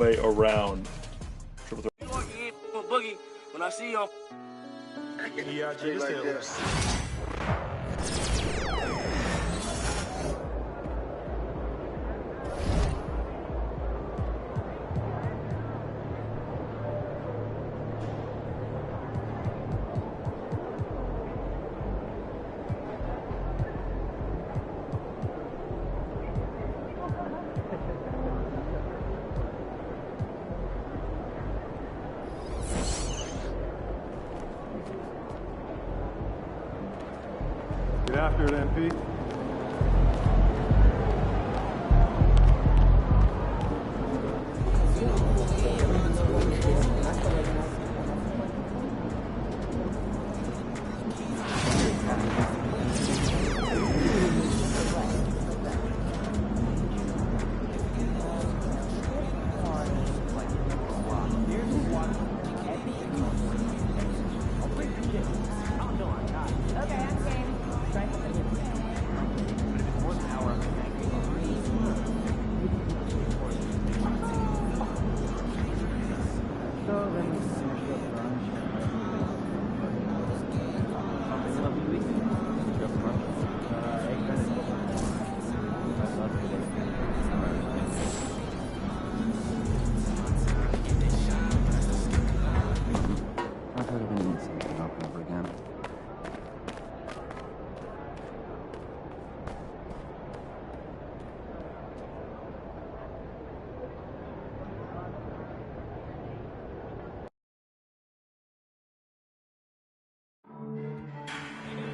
way around. Triple threat. Boogie, when I see you, Yeah, just like this. Get after it, MP.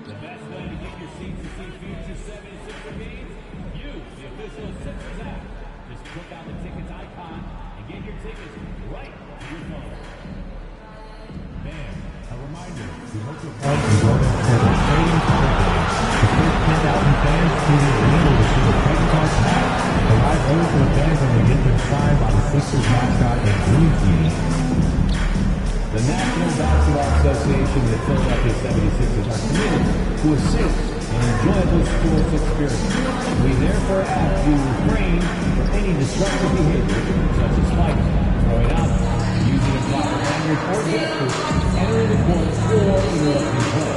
The best way to get your seats to see future 76er games? Use the official Sixers app. Just click on the tickets icon and get your tickets right to your phone. Fans, a reminder, we hope you'll help in going for the trading card game. The first 10,000 fans choosing to able to see the credit card pack. The live vote for the fans when they get their sign by the Sixers mascot and Green Team. The National Basketball Association and the Philadelphia 76ers are committed to a safe and enjoyable sports experience. We therefore ask you to refrain from any disruptive behavior, such as fighting, throwing up, using improper language or gestures, entering the court, or interrupting play.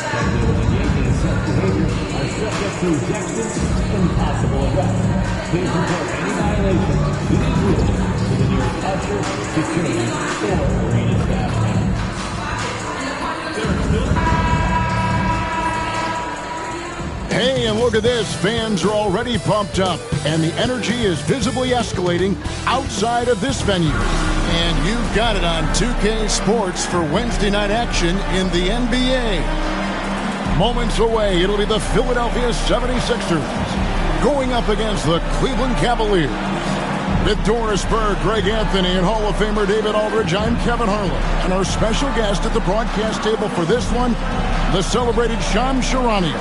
Players engaging in such behavior are subject to ejection and possible arrest. Please report any violation to these rules to the nearest usher, security, or arena staff member. Hey, and look at this. Fans are already pumped up, and the energy is visibly escalating outside of this venue. And you've got it on 2K Sports for Wednesday night action in the NBA. Moments away, it'll be the Philadelphia 76ers going up against the Cleveland Cavaliers. With Doris Berg, Greg Anthony, and Hall of Famer David Aldridge, I'm Kevin Harlan. And our special guest at the broadcast table for this one, the celebrated Shams Charania.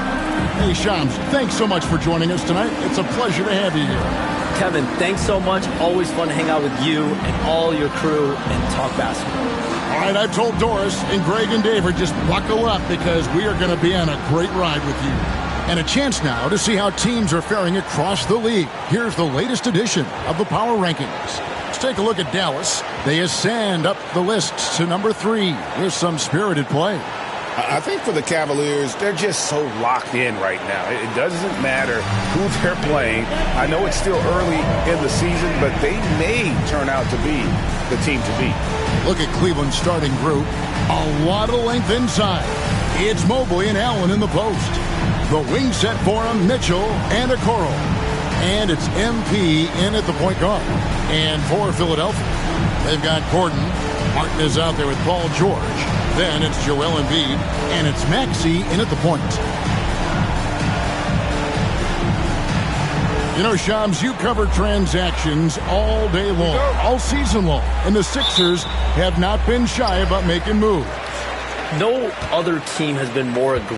Hey, Shams, thanks so much for joining us tonight. It's a pleasure to have you here. Kevin, thanks so much. Always fun to hang out with you and all your crew and talk basketball. All right, I've told Doris and Greg and David, just buckle up because we are going to be on a great ride with you. And a chance now to see how teams are faring across the league. Here's the latest edition of the Power Rankings. Let's take a look at Dallas. They ascend up the list to number 3 with some spirited play. I think for the Cavaliers, they're just so locked in right now. It doesn't matter who they're playing. I know it's still early in the season, but they may turn out to be the team to beat. Look at Cleveland's starting group. A lot of length inside. It's Mobley and Allen in the post. The wing set for him, Mitchell and Okoro. And it's MP in at the point guard. And for Philadelphia, they've got Gordon. Martin is out there with Paul George. Then it's Joel Embiid, and it's Maxey in at the point. You know, Shams, you cover transactions all day long, all season long, and the Sixers have not been shy about making moves. No other team has been more aggressive.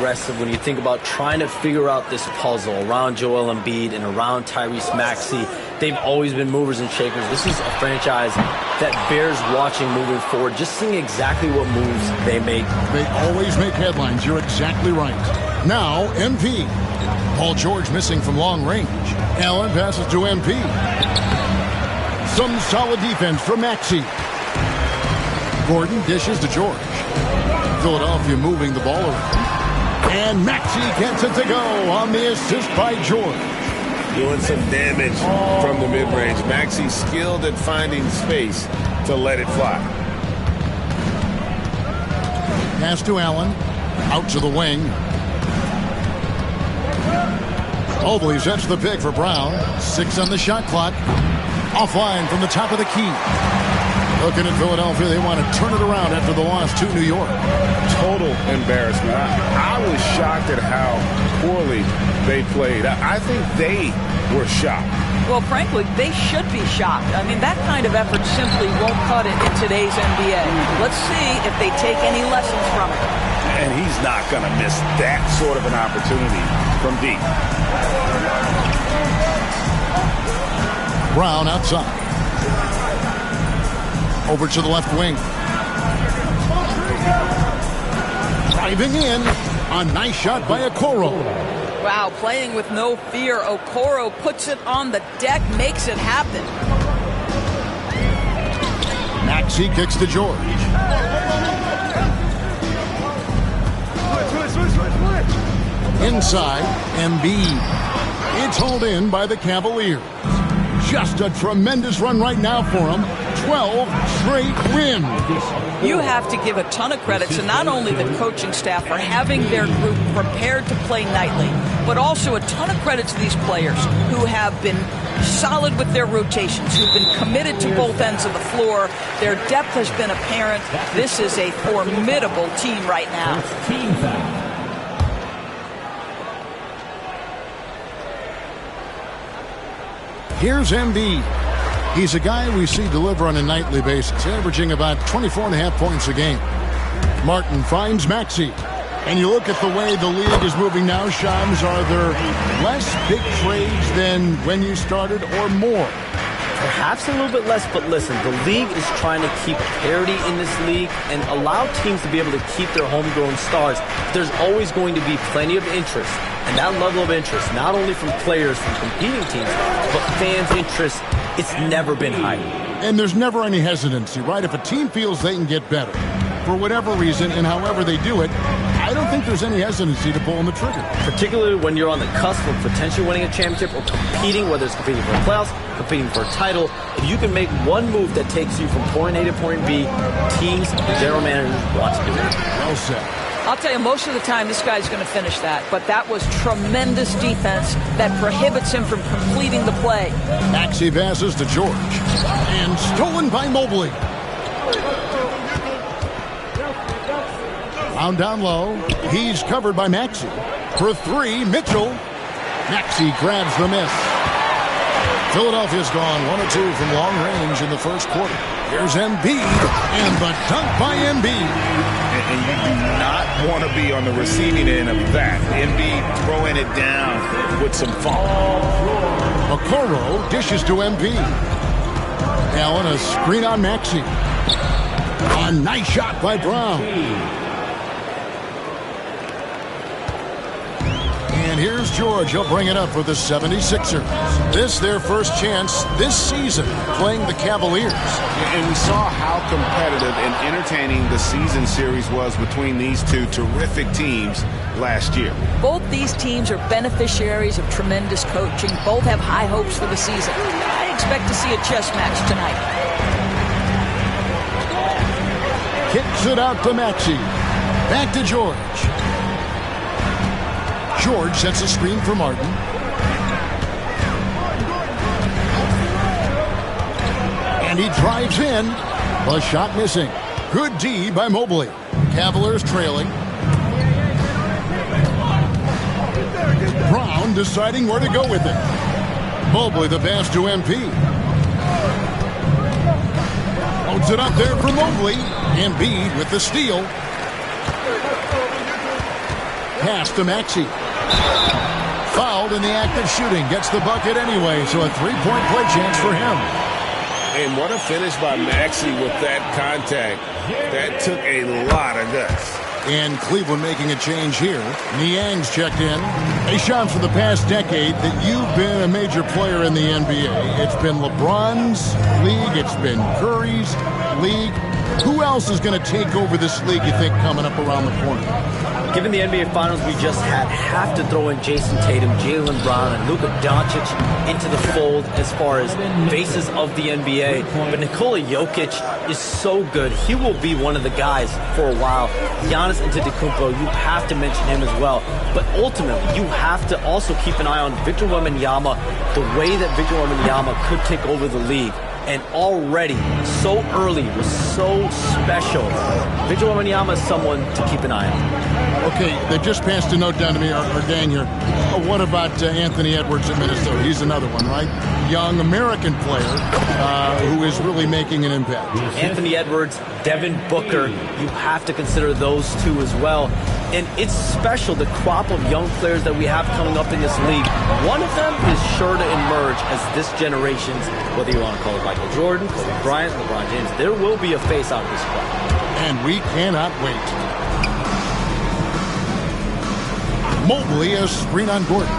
aggressive when you think about trying to figure out this puzzle around Joel Embiid and around Tyrese Maxey. They've always been movers and shakers. This is a franchise that bears watching moving forward, just seeing exactly what moves they make. They always make headlines. You're exactly right. Now, MP. Paul George missing from long range. Allen passes to MP. Some solid defense from Maxey. Gordon dishes to George. Philadelphia moving the ball around. And Maxey gets it to go on the assist by George. Doing some damage from the mid-range. Maxey skilled at finding space to let it fly. Pass to Allen. Out to the wing. Mobley sets the pick for Brown. 6 on the shot clock. Offline from the top of the key. Looking at Philadelphia, they want to turn it around after the loss to New York. Total embarrassment. I was shocked at how poorly they played. I think they were shocked. Well, frankly, they should be shocked. I mean, that kind of effort simply won't cut it in today's NBA. Let's see if they take any lessons from it. And he's not going to miss that sort of an opportunity from deep. Brown outside. Over to the left wing. Driving in. A nice shot by Okoro. Wow, playing with no fear. Okoro puts it on the deck, makes it happen. Maxey kicks to George. Inside, Embiid. It's hauled in by the Cavaliers. Just a tremendous run right now for them. 12 straight wins. You have to give a ton of credit to not only the coaching staff for having their group prepared to play nightly, but also a ton of credit to these players who have been solid with their rotations, who've been committed to both ends of the floor. Their depth has been apparent. This is a formidable team right now. Here's Embiid. He's a guy we see deliver on a nightly basis, averaging about 24.5 points a game. Martin finds Maxey. And you look at the way the league is moving now, Shams, are there less big trades than when you started or more? Perhaps a little bit less, but listen, the league is trying to keep parity in this league and allow teams to be able to keep their homegrown stars. There's always going to be plenty of interest, and that level of interest, not only from players from competing teams, but fans' interest, it's never been higher. And there's never any hesitancy, right? If a team feels they can get better, for whatever reason and however they do it, I don't think there's any hesitancy to pull on the trigger. Particularly when you're on the cusp of potentially winning a championship or competing, whether it's competing for a playoffs, competing for a title. If you can make one move that takes you from point A to point B, teams and general managers want to do it. Well said. I'll tell you, most of the time this guy's going to finish that, but that was tremendous defense that prohibits him from completing the play. Maxey passes to George. And stolen by Mobley. Found down low. He's covered by Maxey. For 3, Mitchell. Maxey grabs the miss. Philadelphia's gone 1 of 2 from long range in the first quarter. Here's Embiid. And the dunk by Embiid. And you do not want to be on the receiving end of that. Embiid throwing it down with some funk. Okoro dishes to Embiid. Allen, a screen on Maxey. A nice shot by Brown. And here's George. He'll bring it up for the 76ers. This their first chance this season playing the Cavaliers. And we saw how competitive and entertaining the season series was between these two terrific teams last year. Both these teams are beneficiaries of tremendous coaching. Both have high hopes for the season. I expect to see a chess match tonight. Kicks it out to Maxey. Back to George. George sets a screen for Martin. And he drives in. The shot missing. Good D by Mobley. Cavaliers trailing. Brown deciding where to go with it. Mobley the pass to MP. Holds it up there for Mobley. Embiid with the steal. Pass to Maxey. Fouled in the act of shooting. Gets the bucket anyway, so a three-point play chance for him. And what a finish by Maxey with that contact. That took a lot of guts. And Cleveland making a change here. Niang's checked in. Hey, Shams, for the past decade that you've been a major player in the NBA, it's been LeBron's league, it's been Curry's league. Who else is going to take over this league, you think, coming up around the corner? Given the NBA Finals we just had, have to throw in Jason Tatum, Jaylen Brown, and Luka Doncic into the fold as far as faces of the NBA. But Nikola Jokic is so good. He will be one of the guys for a while. Giannis Antetokounmpo, you have to mention him as well. But ultimately, you have to also keep an eye on Victor Wembanyama, the way that Victor Wembanyama could take over the league. And already, so early, was so special. Victor Wembanyama is someone to keep an eye on. Okay, they just passed a note down to me, our gang here. What about Anthony Edwards in Minnesota? He's another one, right? Young American player who is really making an impact. Anthony Edwards, Devin Booker, you have to consider those two as well. And it's special, the crop of young players that we have coming up in this league. One of them is sure to emerge as this generation's, whether you want to call it Michael Jordan, Kobe Bryant, LeBron James, there will be a face out of this crop. And we cannot wait. Mobley a screen on Gordon.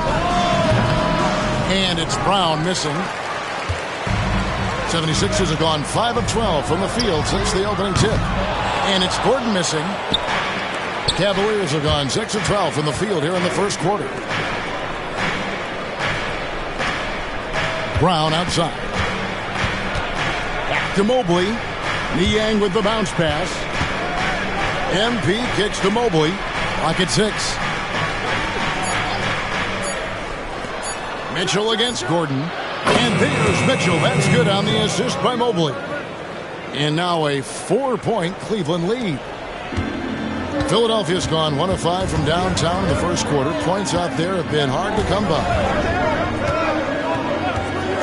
And it's Brown missing. 76ers have gone 5 of 12 from the field since the opening tip. And it's Gordon missing. Cavaliers have gone 6 of 12 from the field here in the first quarter. Brown outside. Back to Mobley. Niang with the bounce pass. MP kicks to Mobley. Clock at 6. Mitchell against Gordon. And there's Mitchell. That's good on the assist by Mobley. And now a 4-point Cleveland lead. Philadelphia's gone 1 of 5 from downtown in the first quarter. Points out there have been hard to come by.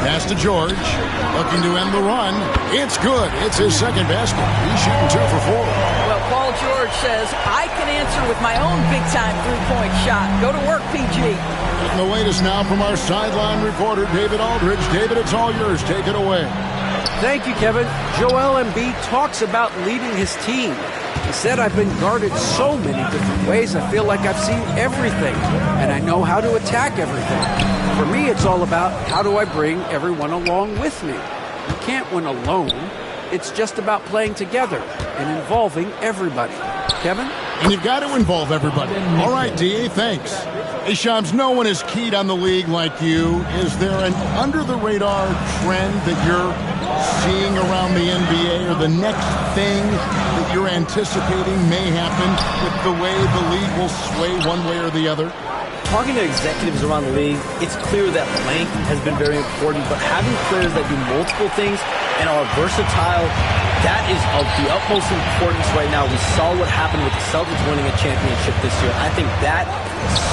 Pass to George. Looking to end the run. It's good. It's his second basket. He's shooting 2 for 4. Well, Paul George says, I can answer with my own big-time three-point shot. Go to work, PG. Getting the latest now from our sideline reporter, David Aldridge. David, it's all yours. Take it away. Thank you, Kevin. Joel Embiid talks about leading his team. He said, I've been guarded so many different ways, I feel like I've seen everything, and I know how to attack everything. For me, it's all about how do I bring everyone along with me. You can't win alone. It's just about playing together and involving everybody. Kevin? And you've got to involve everybody. All right, D.A., thanks. Hey, Shams, no one is keyed on the league like you. Is there an under-the-radar trend that you're seeing around the NBA, or the next thing that you're anticipating may happen with the way the league will sway one way or the other? Talking to executives around the league, it's clear that length has been very important, but having players that do multiple things and are versatile, that is of the utmost importance right now. We saw what happened with the Celtics winning a championship this year. I think that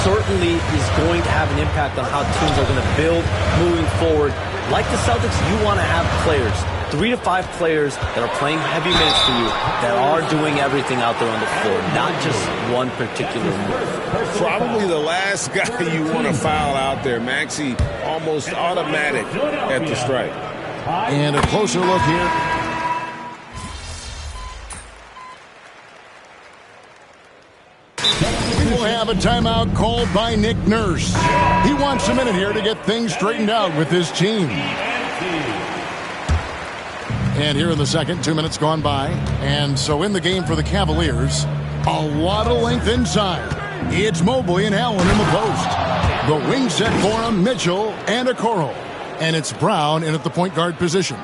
certainly is going to have an impact on how teams are going to build moving forward. Like the Celtics, you want to have players, 3 to 5 players that are playing heavy minutes for you, that are doing everything out there on the floor, not just one particular move. Probably the last guy you want to foul out there. Maxey almost automatic at the strike. And a closer look here. We will have a timeout called by Nick Nurse. He wants a minute here to get things straightened out with his team. And here in the second, 2 minutes gone by. And so in the game for the Cavaliers, a lot of length inside. It's Mobley and Allen in the post. The wing set for him, Mitchell and Okoro. And it's Brown in at the point guard position.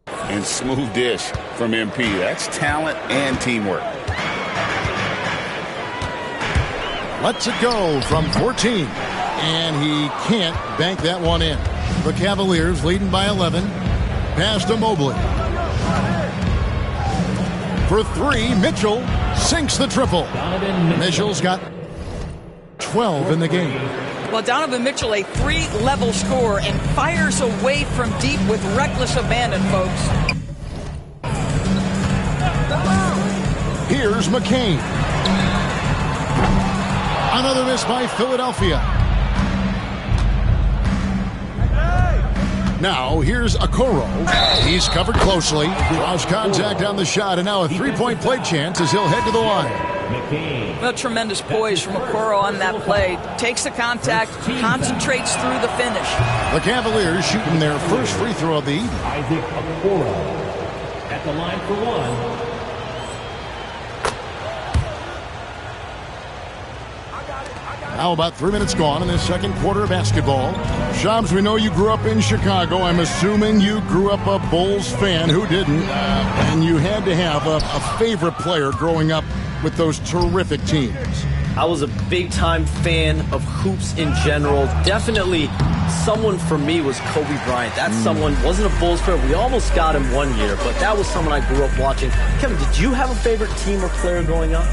And smooth dish from MP. That's talent and teamwork. Lets it go from 14. And he can't bank that one in. The Cavaliers leading by 11. Pass to Mobley. For 3, Mitchell sinks the triple. Mitchell's got 12 in the game. Well, Donovan Mitchell, a 3-level scorer, and fires away from deep with reckless abandon, folks. Here's McCain. Another miss by Philadelphia. Now, here's Okoro. He's covered closely. Draws contact on the shot, and now a three-point play chance as he'll head to the line. Well, tremendous poise from Okoro on that play. Takes the contact, concentrates through the finish. The Cavaliers shooting their first free throw of the evening. Isaac Okoro at the line for one. Now about 3 minutes gone in this second quarter of basketball. Shams, we know you grew up in Chicago. I'm assuming you grew up a Bulls fan. Who didn't? And you had to have a favorite player growing up with those terrific teams. I was a big-time fan of hoops in general. Definitely someone for me was Kobe Bryant. That someone wasn't a Bulls player. We almost got him one year, but that was someone I grew up watching. Kevin, did you have a favorite team or player growing up?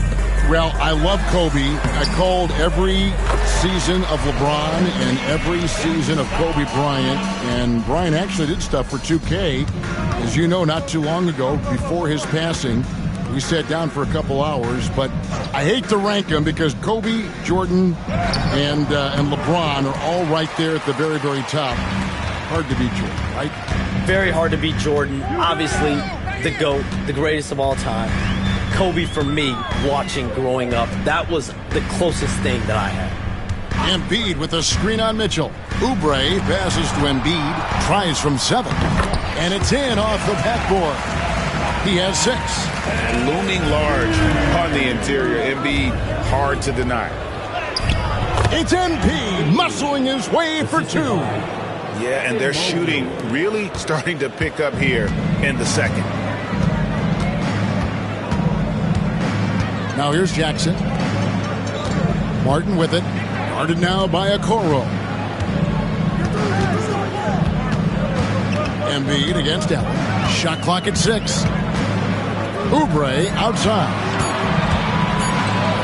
Well, I love Kobe. I called every season of LeBron and every season of Kobe Bryant. And Bryant actually did stuff for 2K. As you know, not too long ago, before his passing, we sat down for a couple hours. But I hate to rank them because Kobe, Jordan, and LeBron are all right there at the very, very top. Hard to beat Jordan, right? Very hard to beat Jordan. Obviously, the GOAT, the greatest of all time. Kobe, for me, watching growing up, that was the closest thing that I had. Embiid with a screen on Mitchell. Oubre passes to Embiid, tries from 7. And it's in off the backboard. He has 6. Looming large on the interior. Embiid, hard to deny. It's Embiid muscling his way for 2. Yeah, and they're shooting really starting to pick up here in the second. Now here's Jackson. Martin with it. Guarded now by Okoro. Embiid against Allen. Shot clock at 6. Oubre outside.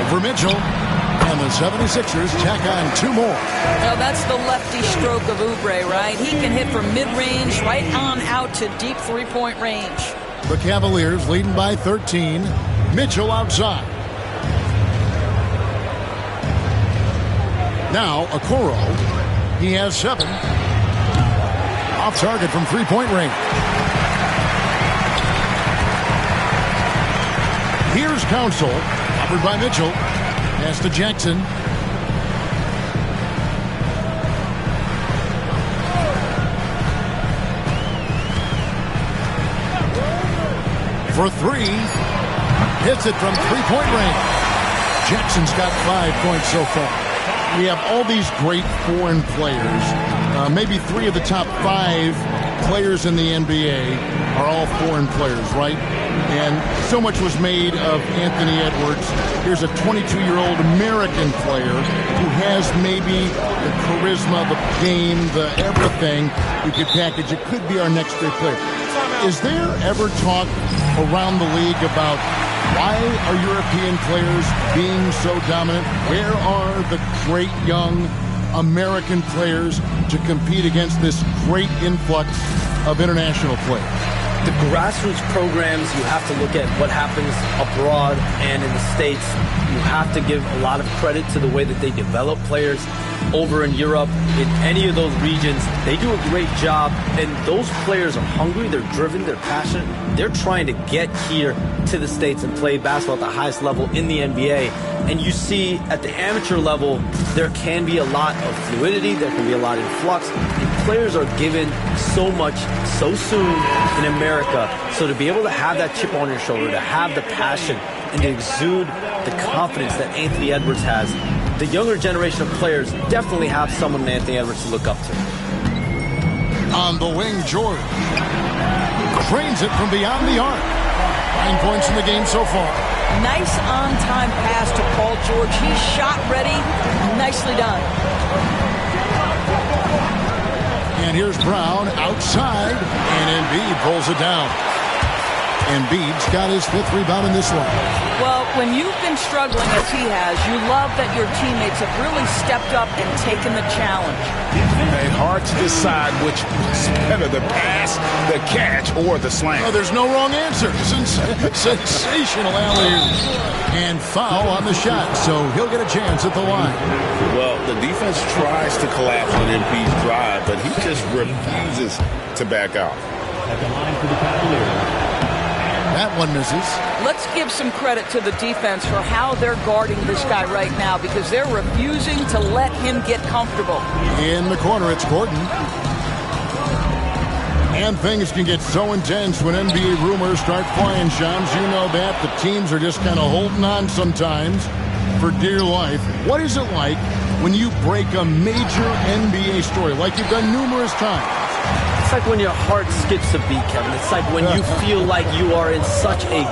Over Mitchell. And the 76ers tack on 2 more. Now that's the lefty stroke of Oubre, right? He can hit from mid-range right on out to deep three-point range. The Cavaliers leading by 13. Mitchell outside. Now, Okoro, he has 7. Off target from three-point range. Here's Council, covered by Mitchell. Pass to Jackson. For 3. Hits it from three-point range. Jackson's got 5 points so far. We have all these great foreign players. Maybe 3 of the top 5 players in the NBA are all foreign players, right? And so much was made of Anthony Edwards. Here's a 22-year-old American player who has maybe the charisma, the game, the everything you could package. It could be our next great player. Is there ever talk around the league about why are European players being so dominant? Where are the great young American players to compete against this great influx of international players? The grassroots programs, you have to look at what happens abroad and in the States. You have to give a lot of credit to the way that they develop players. Over in Europe, in any of those regions, they do a great job, and those players are hungry, they're driven, they're passionate. They're trying to get here to the States and play basketball at the highest level in the NBA. And you see at the amateur level, there can be a lot of fluidity, there can be a lot of influx, and players are given so much so soon in America. So to be able to have that chip on your shoulder, to have the passion, and to exude the confidence that Anthony Edwards has, the younger generation of players definitely have someone in Anthony Edwards to look up to. On the wing, George trains it from beyond the arc. 9 points in the game so far. Nice on-time pass to Paul George. He's shot ready. Nicely done. And here's Brown outside, and Embiid pulls it down. Embiid's got his 5th rebound in this one. Well, when you've been struggling as he has, you love that your teammates have really stepped up and taken the challenge. It's hard to decide which is better, the pass, the catch, or the slam. Oh, there's no wrong answer. Sensational alley-oop. And foul on the shot, so he'll get a chance at the line. Well, the defense tries to collapse on MP's drive, but he just refuses to back out. At the line for the Cavaliers. That one misses. Let's give some credit to the defense for how they're guarding this guy right now, because they're refusing to let him get comfortable. In the corner, it's Gordon. And things can get so intense when NBA rumors start flying, Shams. You know that. The teams are just kind of holding on sometimes for dear life. What is it like when you break a major NBA story, like you've done numerous times? It's like when your heart skips a beat, Kevin. It's like when you feel like you are in such a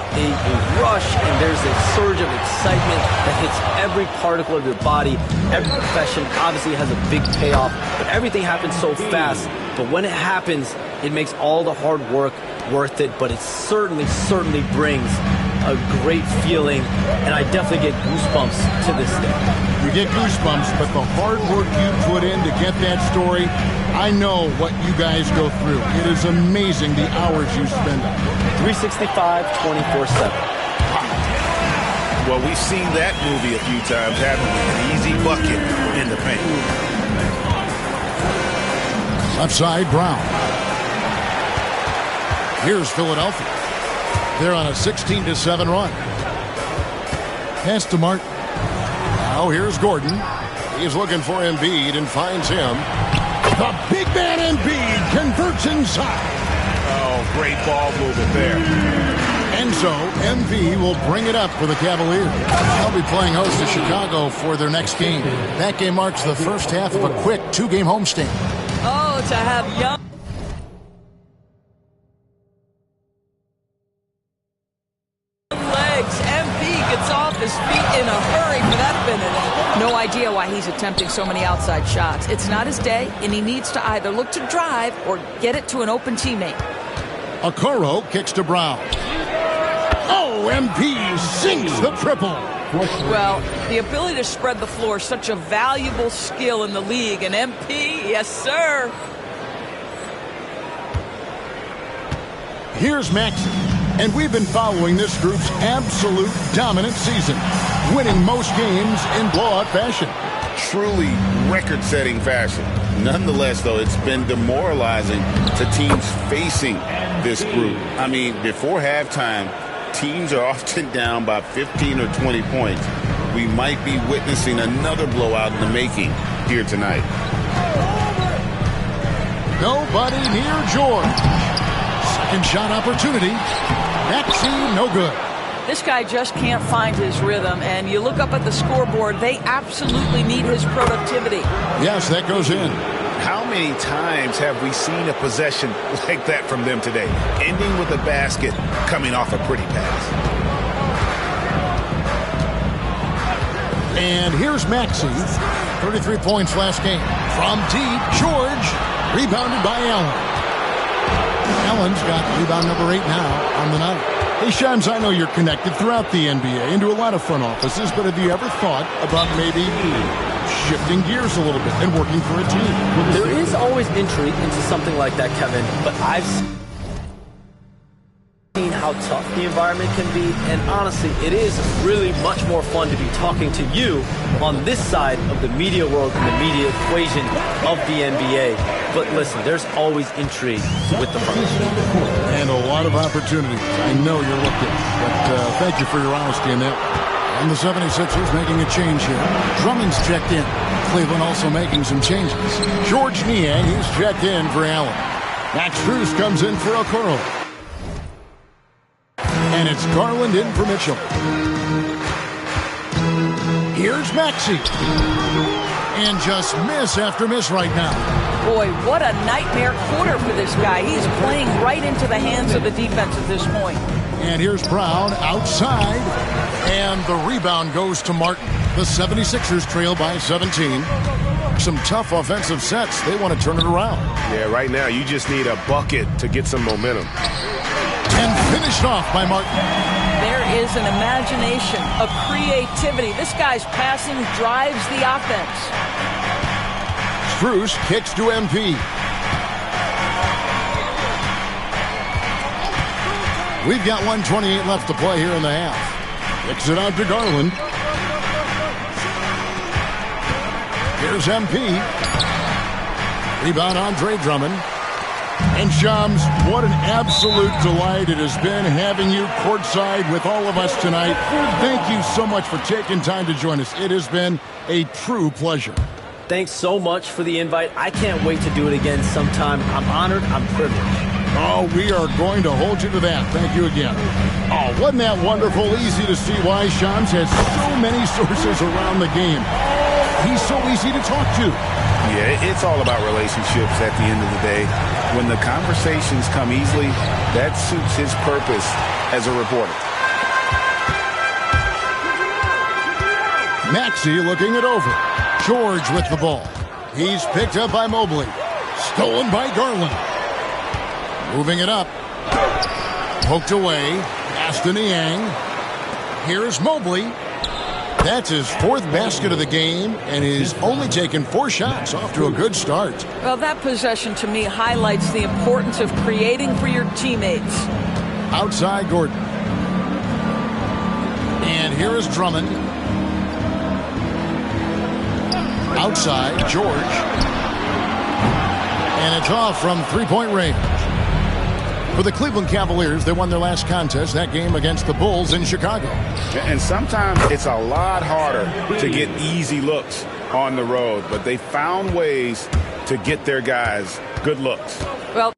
rush and there's a surge of excitement that hits every particle of your body. Every profession obviously has a big payoff, but everything happens so fast. But when it happens, it makes all the hard work worth it, but it certainly brings a great feeling, and I definitely get goosebumps to this day. You get goosebumps, but the hard work you put in to get that story, I know what you guys go through. It is amazing the hours you spend on it. 365, 24/7. Well, we've seen that movie a few times, haven't we? An easy bucket in the paint. Left side, Brown. Here's Philadelphia. They're on a 16-7 run. Pass to Martin. Now here's Gordon. He's looking for Embiid and finds him. The big man Embiid converts inside. Oh, great ball movement there. And so MV will bring it up for the Cavaliers. They'll be playing host to Chicago for their next game. That game marks the first half of a quick 2-game homestand. Oh, to have young legs. MP gets off his feet in a hurry for that finish. No idea why he's attempting so many outside shots. It's not his day, and he needs to either look to drive or get it to an open teammate. Okoro kicks to Brown. Oh, MP sinks the triple. Well, the ability to spread the floor is such a valuable skill in the league, and MP, yes, sir. Here's Maxey, and we've been following this group's absolute dominant season, winning most games in blowout fashion. Truly record-setting fashion. Nonetheless, though, it's been demoralizing to teams facing this group. I mean, before halftime, teams are often down by 15 or 20 points. We might be witnessing another blowout in the making here tonight. Nobody near George. Second shot opportunity. Maxey, no good. This guy just can't find his rhythm, and you look up at the scoreboard, they absolutely need his productivity. Yes, that goes in. How many times have we seen a possession like that from them today, ending with a basket coming off a pretty pass? And here's Maxey, 33 points last game. From deep, George, rebounded by Allen. Allen's got rebound number 8 now on the night. Hey, Shams, I know you're connected throughout the NBA into a lot of front offices, but have you ever thought about maybe shifting gears a little bit and working for a team? There is always intrigue into something like that, Kevin, but I've seen how tough the environment can be, and honestly, it is really much more fun to be talking to you on this side of the media world and the media equation of the NBA. But listen, there's always intrigue with the front. And a lot of opportunities. I know you're looking, but thank you for your honesty in that. And the 76ers making a change here. Drummond's checked in. Cleveland also making some changes. George Niang, he's checked in for Allen. Max Strus comes in for Okoro. And it's Garland in for Mitchell. Here's Maxey. And just miss after miss right now. Boy, what a nightmare quarter for this guy. He's playing right into the hands of the defense at this point. And here's Brown outside. And the rebound goes to Martin. The 76ers trail by 17. Some tough offensive sets. They want to turn it around. Yeah, right now you just need a bucket to get some momentum. And finished off by Martin. There is an imagination, a creativity. This guy's passing drives the offense. Strus kicks to MP. We've got 1:28 left to play here in the half. Kicks it out to Garland. Here's MP. Rebound Andre Drummond. And Shams, what an absolute delight it has been having you courtside with all of us tonight. Thank you so much for taking time to join us. It has been a true pleasure. Thanks so much for the invite. I can't wait to do it again sometime. I'm honored. I'm privileged. Oh, we are going to hold you to that. Thank you again. Oh, wasn't that wonderful? Easy to see why Shams has so many sources around the game. He's so easy to talk to. Yeah, it's all about relationships at the end of the day. When the conversations come easily, that suits his purpose as a reporter. Maxey looking it over. George with the ball. He's picked up by Mobley. Stolen by Garland. Moving it up. Poked away. Aston Niang. Here's Mobley. That's his fourth basket of the game, and he's only taken 4 shots. Off to a good start. Well, that possession to me highlights the importance of creating for your teammates. Outside Gordon. And here is Drummond. Outside George. And it's off from three-point range. For the Cleveland Cavaliers, they won their last contest, that game against the Bulls in Chicago. And sometimes it's a lot harder to get easy looks on the road, but they found ways to get their guys good looks. Well,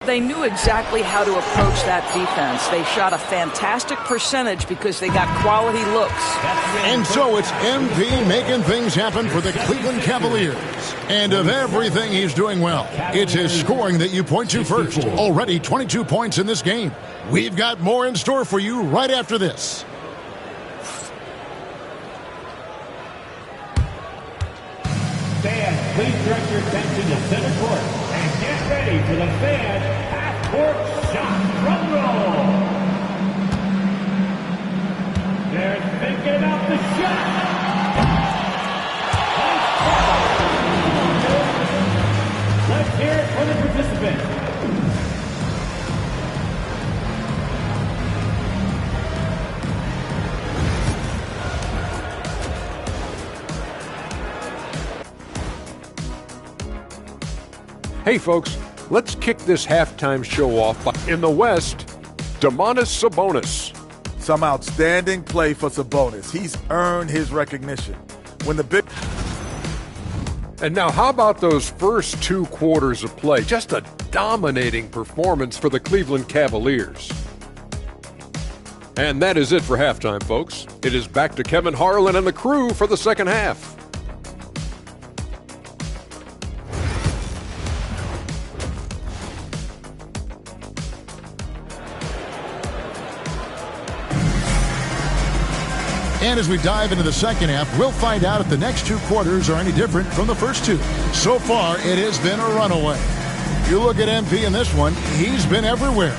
they knew exactly how to approach that defense. They shot a fantastic percentage because they got quality looks. And so it's MP making things happen for the Cleveland Cavaliers. And of everything he's doing well, it's his scoring that you point to first. Already 22 points in this game. We've got more in store for you right after this. Fans, please direct your attention to center court and get ready for the fan half-court shot drum roll. They're thinking about the shot. Let's hear it for the participant. Hey folks, let's kick this halftime show off by, in the West, Domantas Sabonis. Some outstanding play for Sabonis. He's earned his recognition. When the big... And now how about those first 2 quarters of play? Just a dominating performance for the Cleveland Cavaliers. And that is it for halftime, folks. It is back to Kevin Harlan and the crew for the second half. And as we dive into the second half, we'll find out if the next 2 quarters are any different from the first 2. So far, it has been a runaway. You look at MP in this one, he's been everywhere.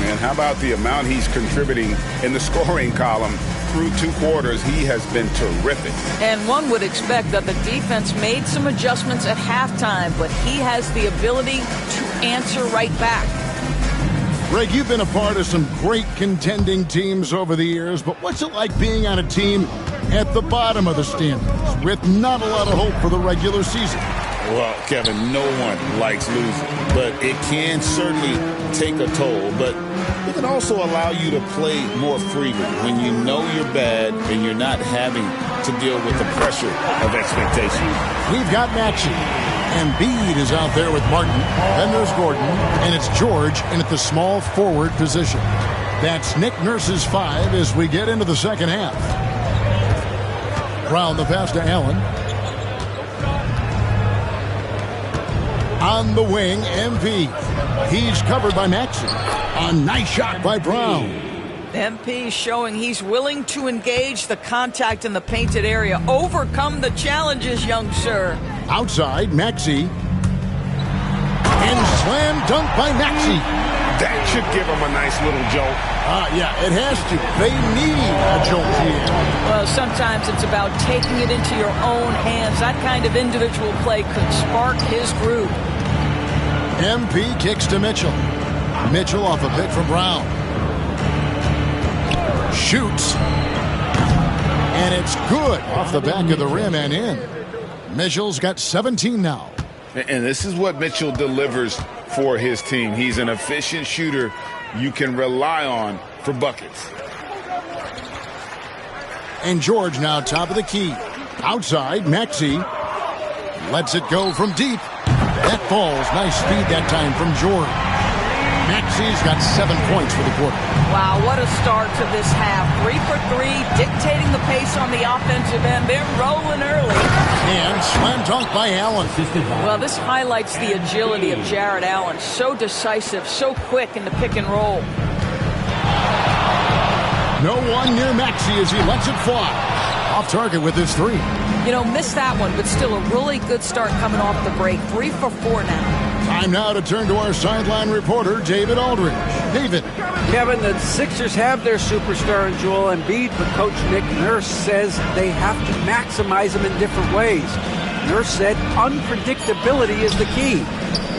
Man, how about the amount he's contributing in the scoring column through 2 quarters? He has been terrific. And one would expect that the defense made some adjustments at halftime, but he has the ability to answer right back. Greg, you've been a part of some great contending teams over the years, but what's it like being on a team at the bottom of the standings with not a lot of hope for the regular season? Well, Kevin, no one likes losing, but it can certainly take a toll. But it can also allow you to play more freely when you know you're bad and you're not having to deal with the pressure of expectation. We've got Maxey. Embiid is out there with Martin. Then there's Gordon. And it's George in at the small forward position. That's Nick Nurse's 5 as we get into the second half. Brown the pass to Allen. On the wing, MP. He's covered by Maxey. A nice shot by Brown. MP showing he's willing to engage the contact in the painted area. Overcome the challenges, young sir. Outside, Maxey. And slam dunk by Maxey. That should give him a nice little jolt. Yeah, it has to. They need a jolt here. Well, sometimes it's about taking it into your own hands. That kind of individual play could spark his groove. MP kicks to Mitchell. Mitchell off a pick from Brown. Shoots. And it's good off the back of the rim and in. Mitchell's got 17 now. And this is what Mitchell delivers for his team. He's an efficient shooter you can rely on for buckets. And George now top of the key. Outside, Maxey lets it go from deep. That falls. Nice speed that time from George. Maxey's got 7 points for the quarter. Wow, what a start to this half. 3 for 3, dictating the pace on the offensive end. They're rolling early. And slam dunk by Allen. Well, this highlights the agility of Jared Allen. So decisive, so quick in the pick and roll. No one near Maxey as he lets it fly. Off target with his 3. You know, missed that one, but still a really good start coming off the break. 3 for 4 now. Time now to turn to our sideline reporter, David Aldridge. David. Kevin, the Sixers have their superstar in Joel Embiid, but Coach Nick Nurse says they have to maximize him in different ways. Nurse said unpredictability is the key.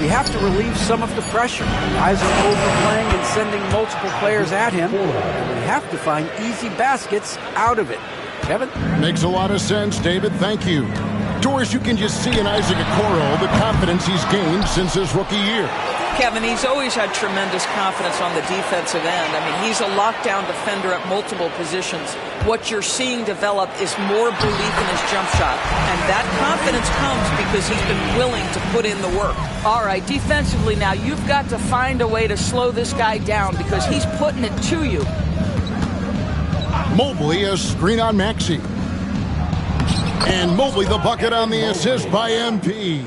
We have to relieve some of the pressure. Guys are overplaying and sending multiple players at him. We have to find easy baskets out of it. Kevin? Makes a lot of sense, David. Thank you. Doris, you can just see in Isaac Okoro the confidence he's gained since his rookie year. Kevin, he's always had tremendous confidence on the defensive end. I mean, he's a lockdown defender at multiple positions. What you're seeing develop is more belief in his jump shot. And that confidence comes because he's been willing to put in the work. All right, defensively now, you've got to find a way to slow this guy down because he's putting it to you. Mobley, a screen on Maxey. And Mobley the bucket on the assist by MP.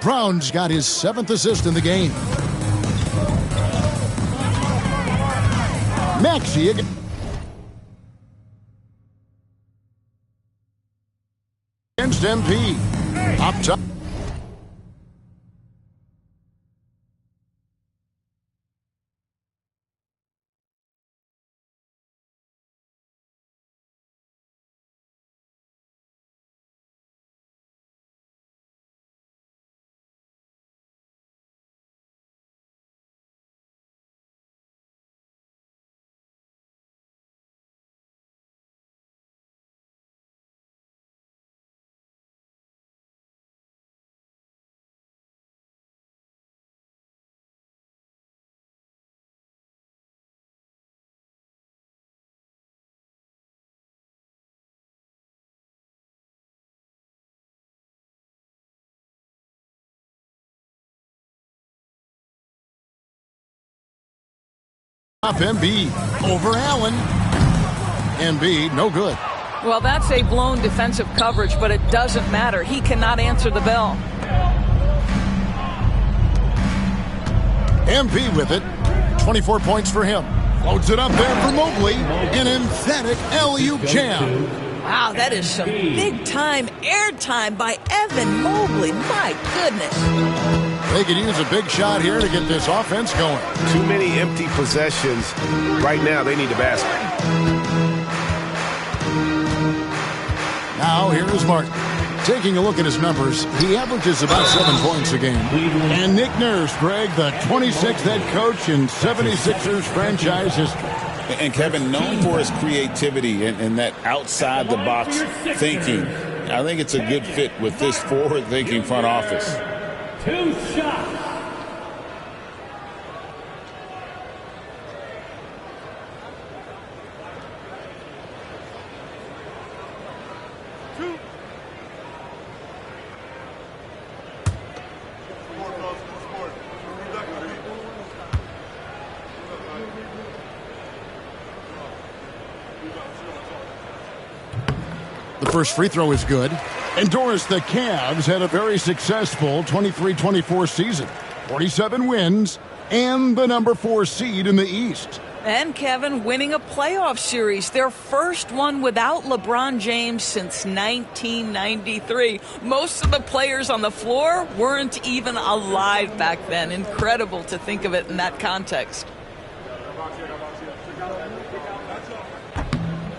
Brown's got his 7th assist in the game. Maxey against MP. Up top. Off Embiid over Allen. Embiid, no good. Well, that's a blown defensive coverage, but it doesn't matter. He cannot answer the bell. MP with it. 24 points for him. Loads it up there for Mobley. An emphatic alley-oop jam. Wow, that is some big-time airtime by Evan Mobley. My goodness. They could use a big shot here to get this offense going. Too many empty possessions. Right now, they need a basket. Now, here is Martin. Taking a look at his numbers, he averages about 7 points a game. And Nick Nurse, Greg, the 26th head coach in 76ers franchise history. And Kevin, known for his creativity and that outside-the-box thinking. I think it's a good fit with this forward-thinking front office. 2 shots. The first free throw is good. And Doris, the Cavs had a very successful 23-24 season. 47 wins and the number 4 seed in the East. And Kevin winning a playoff series, their first one without LeBron James since 1993. Most of the players on the floor weren't even alive back then. Incredible to think of it in that context.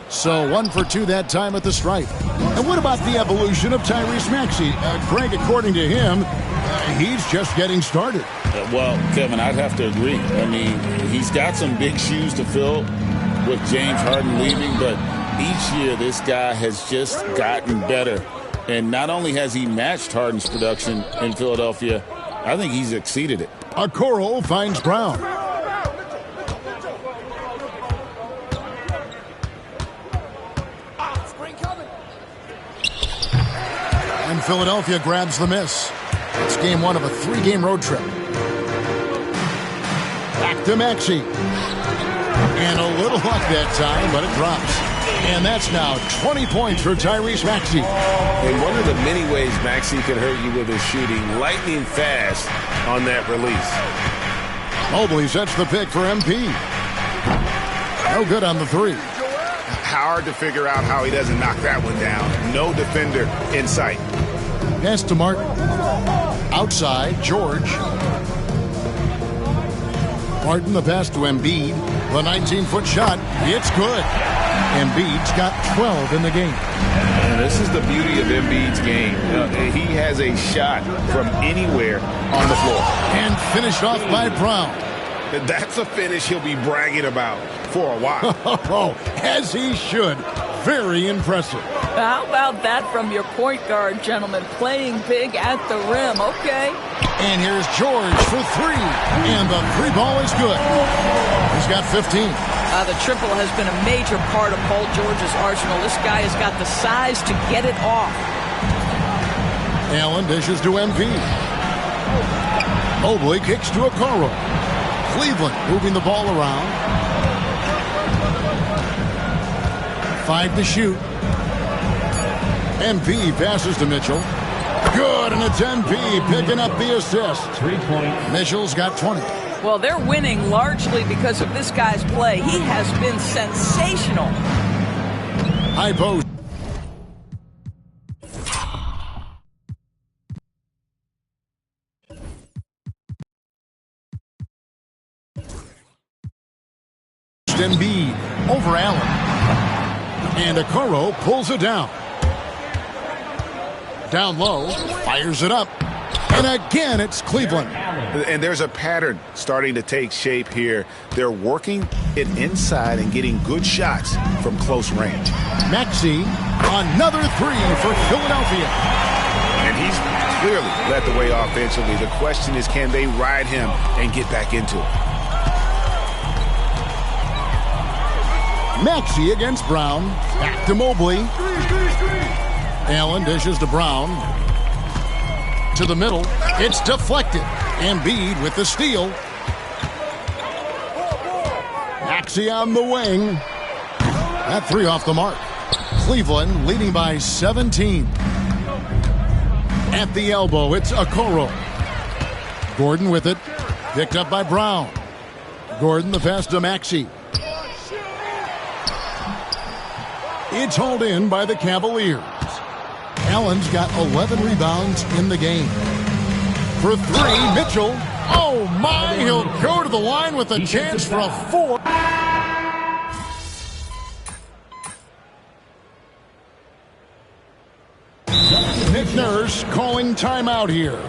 So 1 for 2 that time at the stripe. And what about the evolution of Tyrese Maxey? Greg, according to him, he's just getting started. Well, Kevin, I'd have to agree. I mean, he's got some big shoes to fill with James Harden leaving, but each year this guy has just gotten better. And not only has he matched Harden's production in Philadelphia, I think he's exceeded it. Okoro finds Brown. And Philadelphia grabs the miss. It's game 1 of a 3-game road trip. Back to Maxey. And a little luck that time, but it drops. And that's now 20 points for Tyrese Maxey. In one of the many ways Maxey can hurt you with his shooting, lightning fast on that release. Mobley sets the pick for MP. No good on the 3. Hard to figure out how he doesn't knock that one down. No defender in sight. Pass to Martin. Outside, George. Martin the pass to Embiid. The 19-foot shot. It's good. Embiid's got 12 in the game. And this is the beauty of Embiid's game. He has a shot from anywhere on the floor. And finished off by Brown. That's a finish he'll be bragging about for a while. Oh, as he should. Very impressive. How about that from your point guard, gentlemen? Playing big at the rim. Okay. And here's George for 3. And the 3 ball is good. He's got 15. The triple has been a major part of Paul George's arsenal. This guy has got the size to get it off. Allen dishes to MP. Mobley kicks to Okoro. Cleveland moving the ball around. 5 to shoot. MP passes to Mitchell. Good, and it's MP picking up the assist. 3-point. Mitchell's got 20. Well, they're winning largely because of this guy's play. He has been sensational. High post. Embiid over Allen. And Okoro pulls it down. Down low, fires it up. And again, it's Cleveland. And there's a pattern starting to take shape here. They're working it inside and getting good shots from close range. Maxey, another 3 for Philadelphia. And he's clearly led the way offensively. The question is, can they ride him and get back into it? Maxey against Brown. Back to Mobley. Allen dishes to Brown. To the middle. It's deflected. Embiid with the steal. Maxey on the wing. That 3 off the mark. Cleveland leading by 17. At the elbow, it's Okoro. Gordon with it. Picked up by Brown. Gordon the pass to Maxey. It's hauled in by the Cavaliers. Allen's got 11 rebounds in the game. For 3, Mitchell. Oh, my. He'll go to the line with a chance for a 4. Nick Nurse calling timeout here.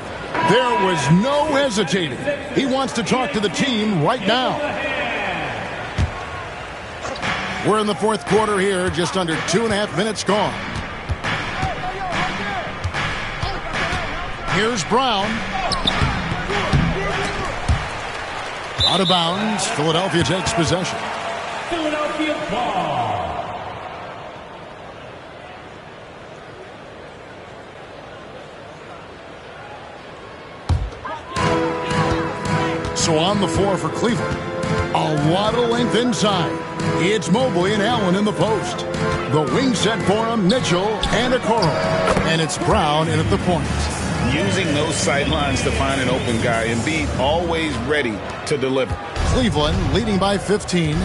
There was no hesitating. He wants to talk to the team right now. We're in the 4th quarter here, just under 2.5 minutes gone. Here's Brown. Out of bounds. Philadelphia takes possession. Philadelphia ball. So on the floor for Cleveland. A lot of length inside. It's Mobley and Allen in the post. The wing set for him, Mitchell and Okoro. And it's Brown in at the point. using those sight lines to find an open guy. Embiid always ready to deliver. Cleveland leading by 15.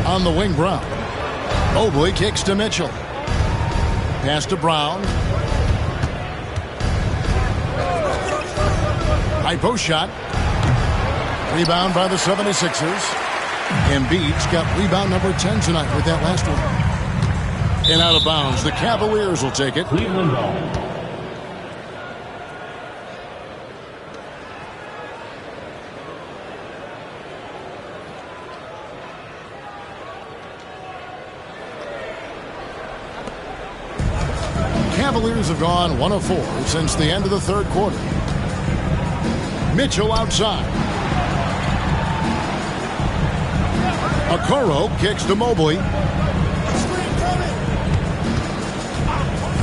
On the wing, Brown. Mobley kicks to Mitchell. Pass to Brown. High post shot. Rebound by the 76ers. Embiid's got rebound number 10 tonight with that last one. And out of bounds. The Cavaliers will take it. Cleveland ball. Cavaliers have gone 1 of 4 since the end of the third quarter. Mitchell outside. Okoro kicks to Mobley.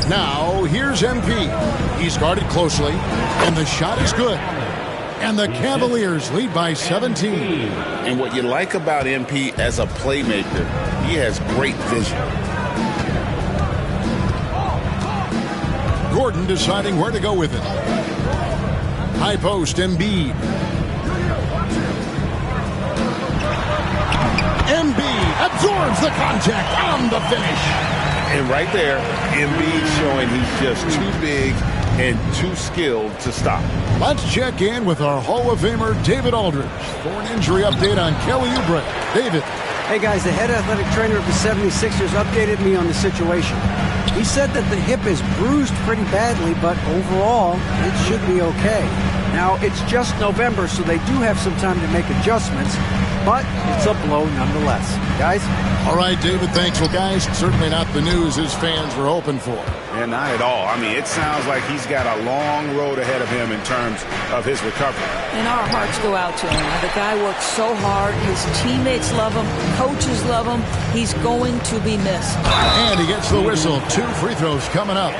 Now here's MP. He's guarded closely, and the shot is good. And the Cavaliers lead by 17. And what you like about MP as a playmaker, he has great vision. Gordon deciding where to go with it. High post, Embiid. Embiid absorbs the contact on the finish. And right there, Embiid showing he's just too big and too skilled to stop. Let's check in with our Hall of Famer, David Aldridge, for an injury update on Kelly Oubre. David. Hey, guys, the head athletic trainer of the 76ers updated me on the situation. He said that the hip is bruised pretty badly, but overall, it should be okay. Now, it's just November, so they do have some time to make adjustments, but it's a blow nonetheless. Guys? All right, David, thanks. Well, guys, certainly not the news his fans were hoping for. And not at all. I mean, it sounds like he's got a long road ahead of him in terms of his recovery. And our hearts go out to him. The guy works so hard. His teammates love him. Coaches love him. He's going to be missed. And he gets the whistle. 2 free throws coming up.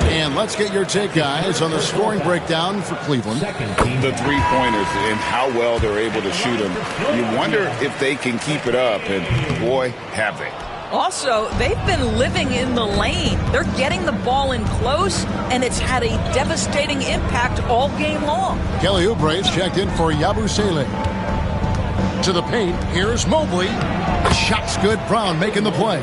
And let's get your take, guys, on the scoring breakdown for Cleveland. The three-pointers and how well they're able to shoot them. You wonder if they can keep it up. And, boy, have they. Also, they've been living in the lane. They're getting the ball in close, and it's had a devastating impact all game long. Kelly Oubre's checked in for Yabusele. To the paint, here's Mobley. The shot's good. Brown making the play.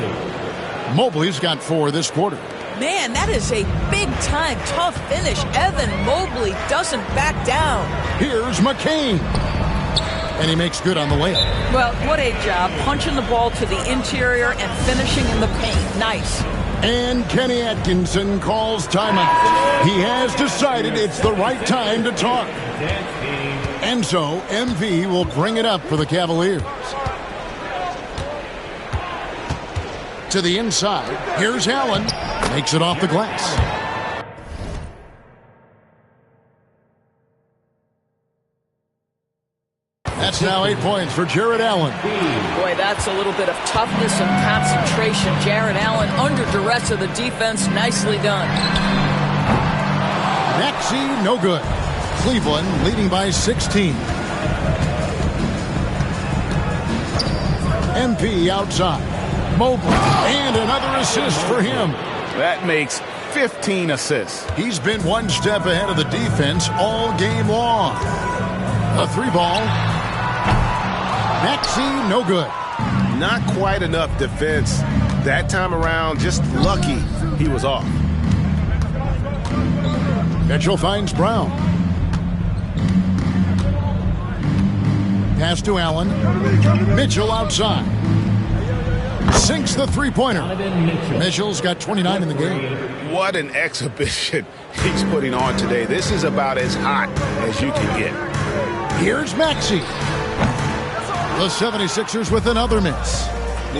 Mobley's got 4 this quarter. Man, that is a big-time, tough finish. Evan Mobley doesn't back down. Here's McCain. And he makes good on the layup. Well, what a job. Punching the ball to the interior and finishing in the paint. Nice. And Kenny Atkinson calls timeout. He has decided it's the right time to talk. And so, MV will bring it up for the Cavaliers. To the inside. Here's Allen. Makes it off the glass. That's now 8 points for Jared Allen. Boy, that's a little bit of toughness and concentration. Jared Allen under duress of the defense. Nicely done. Maxey, no good. Cleveland leading by 16. MP outside. Mobley. And another assist for him. That makes 15 assists. He's been one step ahead of the defense all game long. A 3-ball. Maxey, no good. Not quite enough defense that time around. Just lucky he was off. Mitchell finds Brown. Pass to Allen. Mitchell outside. Sinks the three-pointer. Mitchell's got 29 in the game. What an exhibition he's putting on today. This is about as hot as you can get. Here's Maxey. The 76ers with another miss.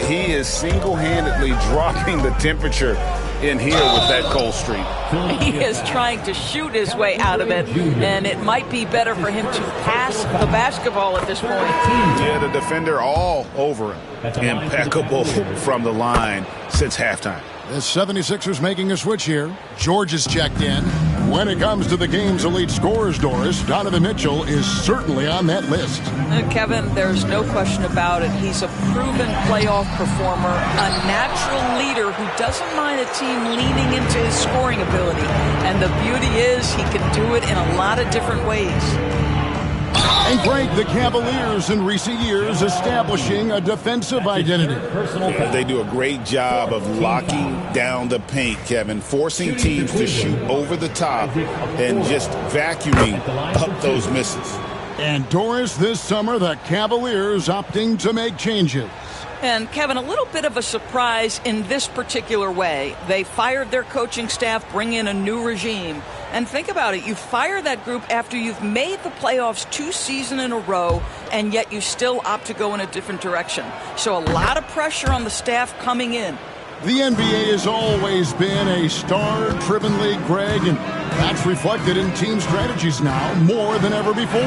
He is single-handedly dropping the temperature in here with that cold streak. He is trying to shoot his way out of it, and it might be better for him to pass the basketball at this point. Yeah, the defender all over him. Impeccable from the line since halftime. The 76ers making a switch here. George is checked in. When it comes to the game's elite scorers, Doris, Donovan Mitchell is certainly on that list. Kevin, there's no question about it. He's a proven playoff performer, a natural leader who doesn't mind a team leaning into his scoring ability. And the beauty is he can do it in a lot of different ways. And Greg, the Cavaliers in recent years establishing a defensive identity. They do a great job of locking down the paint, Kevin, forcing teams to shoot over the top and just vacuuming up those misses. And Doris, this summer, the Cavaliers opting to make changes. And, Kevin, a little bit of a surprise in this particular way. They fired their coaching staff, bring in a new regime. And think about it. You fire that group after you've made the playoffs 2 seasons in a row, and yet you still opt to go in a different direction. So a lot of pressure on the staff coming in. The NBA has always been a star-driven league, Greg, and that's reflected in team strategies now more than ever before.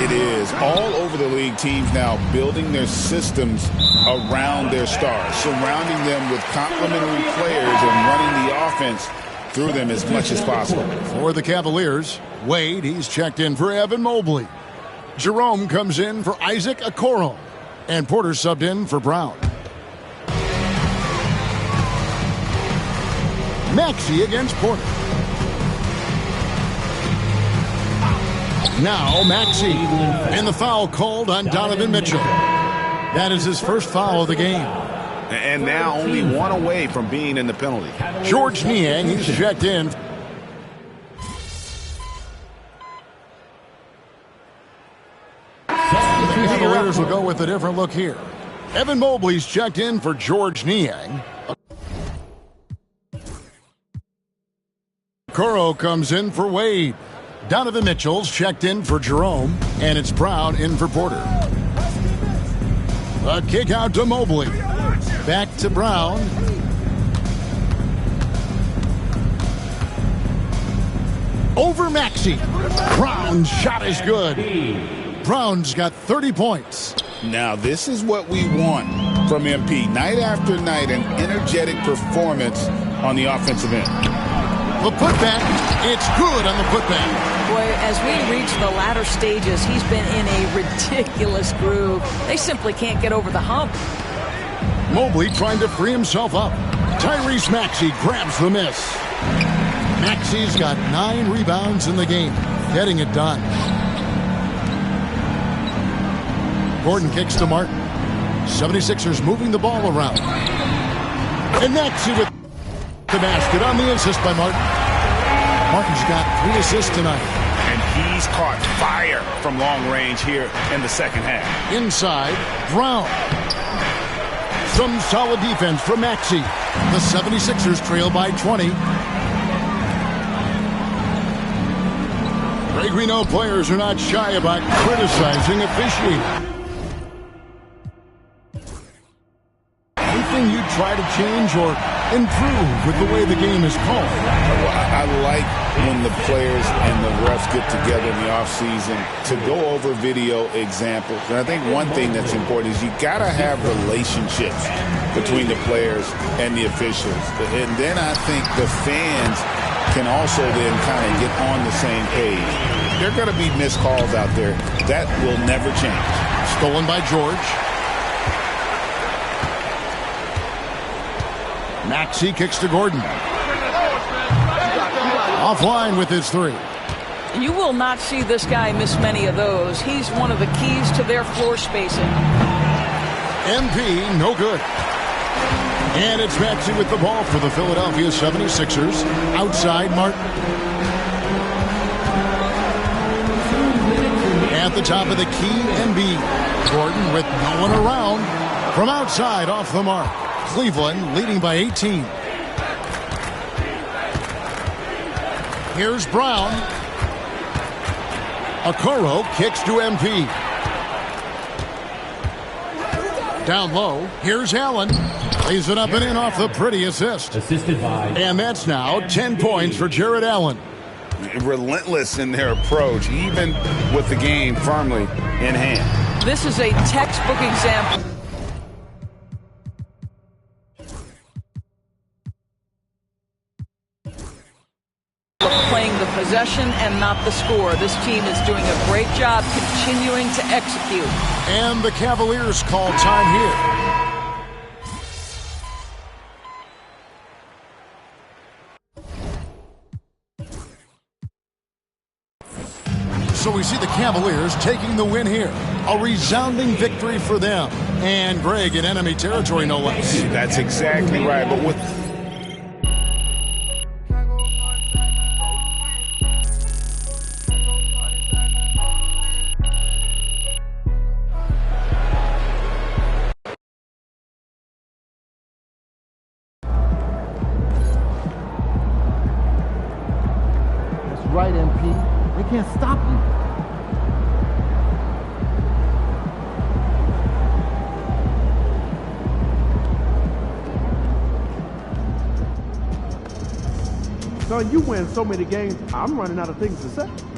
It is. All over the league, teams now building their systems around their stars, surrounding them with complementary players and running the offense through them as much as possible. For the Cavaliers, Wade, he's checked in for Evan Mobley. Jerome comes in for Isaac Okoro. And Porter subbed in for Brown. Maxey against Porter. Now Maxey. And the foul called on Donovan Mitchell. That is his first foul of the game. And now only one away from being in the penalty. George Niang, he's checked in. The Cavaliers will go with a different look here. Evan Mobley's checked in for George Niang. Okoro comes in for Wade. Donovan Mitchell's checked in for Jerome. And it's Brown in for Porter. A kick out to Mobley. Back to Brown. Over Maxey. Brown's shot is good. Brown's got 30 points. Now this is what we want from MP. Night after night, an energetic performance on the offensive end. The putback, it's good on the putback. Boy, as we reach the latter stages, he's been in a ridiculous groove. They simply can't get over the hump. Mobley trying to free himself up. Tyrese Maxey grabs the miss. Maxey's got 9 rebounds in the game, getting it done. Gordon kicks to Martin. 76ers moving the ball around. And Maxey with the basket on the assist by Martin. Martin's got 3 assists tonight. And he's caught fire from long range here in the second half. Inside, Brown. Some solid defense from Maxey. The 76ers trail by 20. Greg, we know players are not shy about criticizing officiating. Anything you try to change or improve with the way the game is called? I like when the players and the refs get together in the offseason to go over video examples. And I think one thing that's important is you got to have relationships between the players and the officials. And then I think the fans can also then kind of get on the same page. There are going to be missed calls out there. That will never change. Stolen by George. Maxey kicks to Gordon. Offline with his 3. You will not see this guy miss many of those. He's one of the keys to their floor spacing. MP, no good. And it's Maxey with the ball for the Philadelphia 76ers. Outside, Martin. At the top of the key, Embiid. Gordon with no one around. From outside, off the mark. Cleveland leading by 18. Here's Brown. Okoro kicks to MP. Down low. Here's Allen. Lays it up and in off the pretty assist. Assisted by. And that's now 10 points for Jared Allen. Relentless in their approach, even with the game firmly in hand. This is a textbook example. playing the possession and not the score. This team is doing a great job continuing to execute. And the Cavaliers call time here. So we see the Cavaliers taking the win here. A resounding victory for them. And Greg in enemy territory, no less. That's exactly right. But with That's right, MP. They can't stop you. Son, you win so many games, I'm running out of things to say.